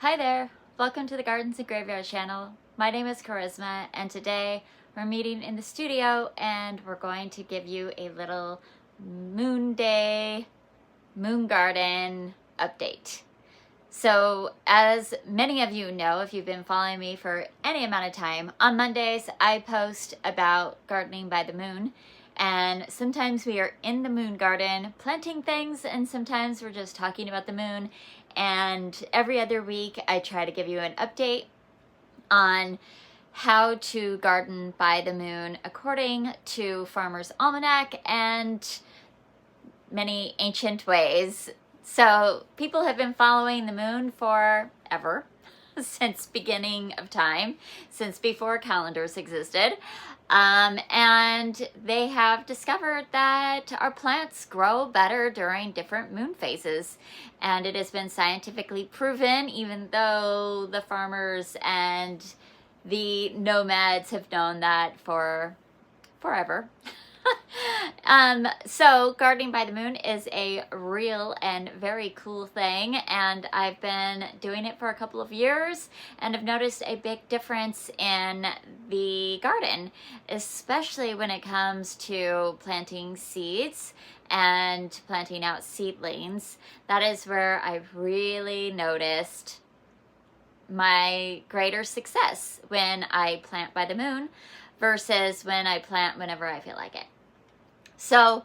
Hi there, welcome to the Gardens and Graveyard channel. My name is Charisma and today we're meeting in the studio and we're going to give you a little moon day, moon garden update. So as many of you know, if you've been following me for any amount of time, on Mondays I post about gardening by the moon. And sometimes we are in the moon garden planting things, and sometimes we're just talking about the moon. And every other week I try to give you an update on how to garden by the moon according to Farmer's Almanac and many ancient ways. So people have been following the moon forever, since beginning of time, since before calendars existed. And they have discovered that our plants grow better during different moon phases. And it has been scientifically proven, even though the farmers and the nomads have known that for forever. So gardening by the moon is a real and very cool thing, and I've been doing it for a couple of years and have noticed a big difference in the garden, especially when it comes to planting seeds and planting out seedlings. That is where I've really noticed my greater success when I plant by the moon versus when I plant whenever I feel like it. So,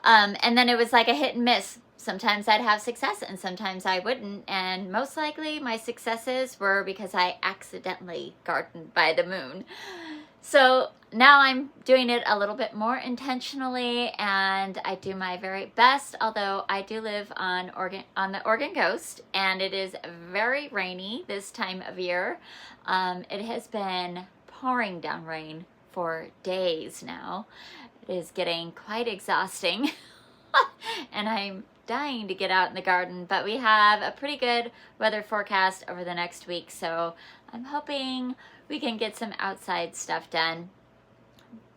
and then it was like a hit and miss. Sometimes I'd have success and sometimes I wouldn't. And most likely my successes were because I accidentally gardened by the moon. So now I'm doing it a little bit more intentionally and I do my very best, although I do live on the Oregon coast and it is very rainy this time of year. It has been pouring down rain for days now. It is getting quite exhausting and I'm dying to get out in the garden, but we have a pretty good weather forecast over the next week, so I'm hoping we can get some outside stuff done.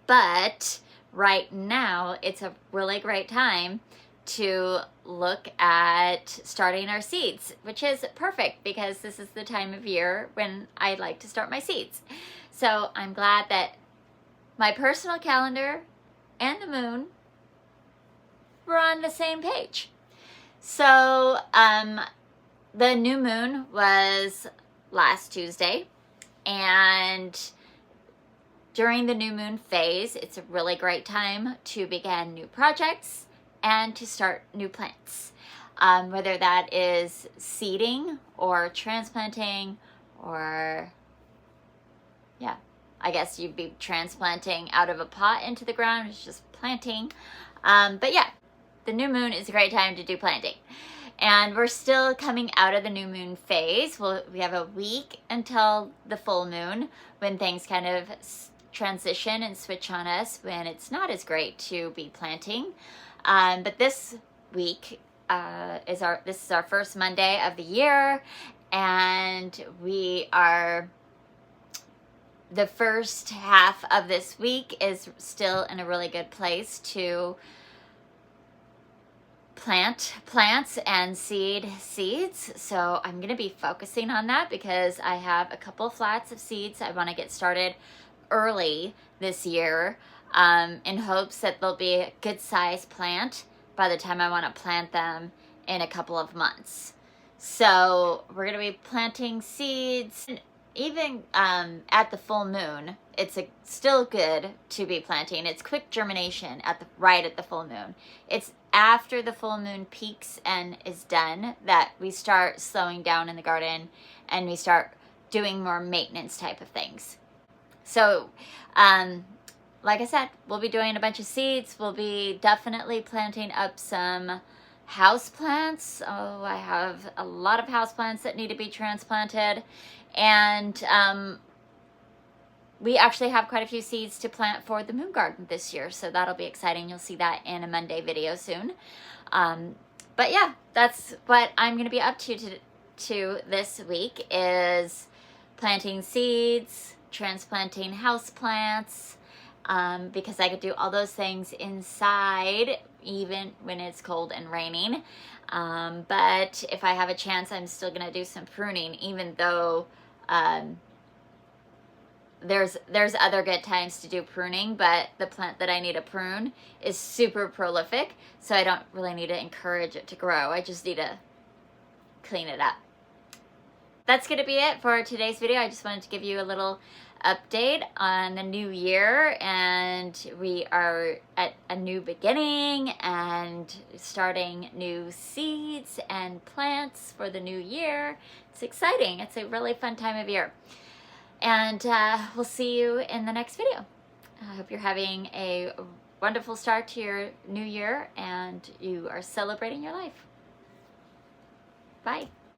But right now it's a really great time to look at starting our seeds, which is perfect because this is the time of year when I like to start my seeds. So I'm glad that my personal calendar and the moon were on the same page. So the new moon was last Tuesday, and during the new moon phase, it's a really great time to begin new projects and to start new plants. Whether that is seeding or transplanting or, yeah, I guess you'd be transplanting out of a pot into the ground. It's just planting. But yeah, the new moon is a great time to do planting. And we're still coming out of the new moon phase. We have a week until the full moon when things kind of transition and switch on us when it's not as great to be planting. But this week this is our first Monday of the year, and the first half of this week is still in a really good place to plant plants and seed seeds. So I'm going to be focusing on that because I have a couple flats of seeds I want to get started early this year in hopes that they'll be a good size plant by the time I want to plant them in a couple of months. So we're going to be planting seeds. Even at the full moon, it's still good to be planting. It's quick germination right at the full moon. It's after the full moon peaks and is done that we start slowing down in the garden and we start doing more maintenance type of things. So, like I said, we'll be doing a bunch of seeds. We'll be definitely planting up some house plants. Oh, I have a lot of house plants that need to be transplanted. And we actually have quite a few seeds to plant for the moon garden this year, so that'll be exciting. You'll see that in a Monday video soon. But yeah, that's what I'm going to be up to this week, is planting seeds, transplanting house plants, because I could do all those things inside even when it's cold and raining. But if I have a chance, I'm still gonna do some pruning, even though there's other good times to do pruning, but the plant that I need to prune is super prolific, so I don't really need to encourage it to grow. I just need to clean it up. That's going to be it for today's video. I just wanted to give you a little update on the new year, and we are at a new beginning and starting new seeds and plants for the new year. It's exciting. It's a really fun time of year. And we'll see you in the next video. I hope you're having a wonderful start to your new year and you are celebrating your life. Bye.